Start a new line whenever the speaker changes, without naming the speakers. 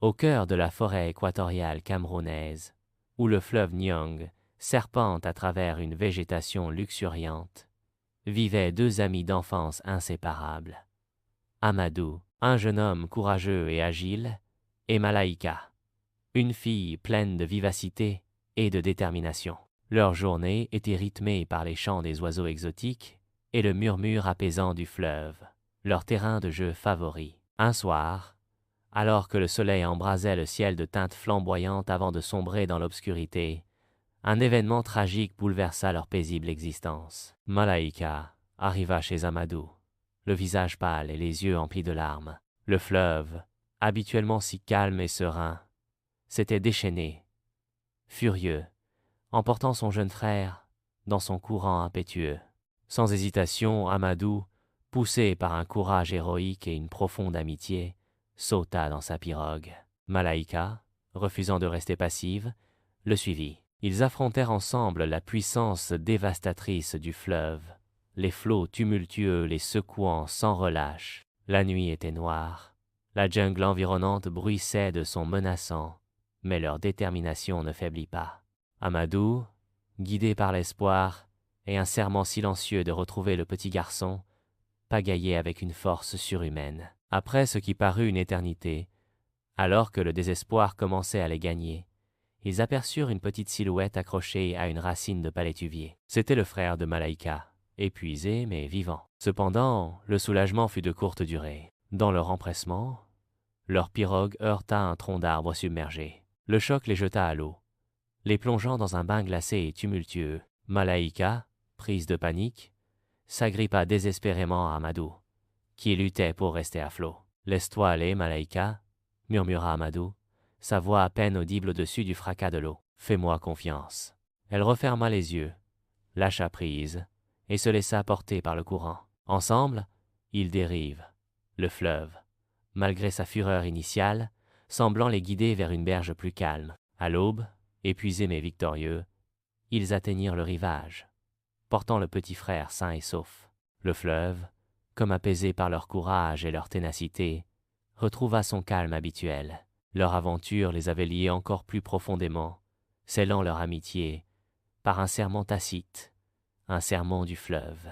au cœur de la forêt équatoriale camerounaise, où le fleuve Nyong serpente à travers une végétation luxuriante, vivaient deux amis d'enfance inséparables. Amadou, un jeune homme courageux et agile, et Malaïka, une fille pleine de vivacité et de détermination. Leur journée était rythmée par les chants des oiseaux exotiques et le murmure apaisant du fleuve, leur terrain de jeu favori. Un soir, alors que le soleil embrasait le ciel de teintes flamboyantes avant de sombrer dans l'obscurité, un événement tragique bouleversa leur paisible existence. Malaïka arriva chez Amadou, le visage pâle et les yeux emplis de larmes. Le fleuve, habituellement si calme et serein, s'était déchaîné, furieux, emportant son jeune frère dans son courant impétueux. Sans hésitation, Amadou, poussé par un courage héroïque et une profonde amitié, sauta dans sa pirogue. Malaïka, refusant de rester passive, le suivit. Ils affrontèrent ensemble la puissance dévastatrice du fleuve, les flots tumultueux les secouant sans relâche. La nuit était noire, la jungle environnante bruissait de sons menaçants, mais leur détermination ne faiblit pas. Amadou, guidé par l'espoir et un serment silencieux de retrouver le petit garçon, pagayait avec une force surhumaine. Après ce qui parut une éternité, alors que le désespoir commençait à les gagner, ils aperçurent une petite silhouette accrochée à une racine de palétuvier. C'était le frère de Malaïka, épuisé mais vivant. Cependant, le soulagement fut de courte durée. Dans leur empressement, leur pirogue heurta un tronc d'arbre submergé. Le choc les jeta à l'eau, les plongeant dans un bain glacé et tumultueux. Malaïka, prise de panique, s'agrippa désespérément à Amadou, qui luttait pour rester à flot. « Laisse-toi aller, Malaïka, » murmura Amadou, sa voix à peine audible au-dessus du fracas de l'eau. « Fais-moi confiance. » Elle referma les yeux, lâcha prise, et se laissa porter par le courant. Ensemble, ils dérivent, le fleuve, malgré sa fureur initiale, semblant les guider vers une berge plus calme. À l'aube, épuisés mais victorieux, ils atteignirent le rivage, portant le petit frère sain et sauf. Le fleuve, comme apaisé par leur courage et leur ténacité, retrouva son calme habituel. Leur aventure les avait liés encore plus profondément, scellant leur amitié par un serment tacite, un serment du fleuve.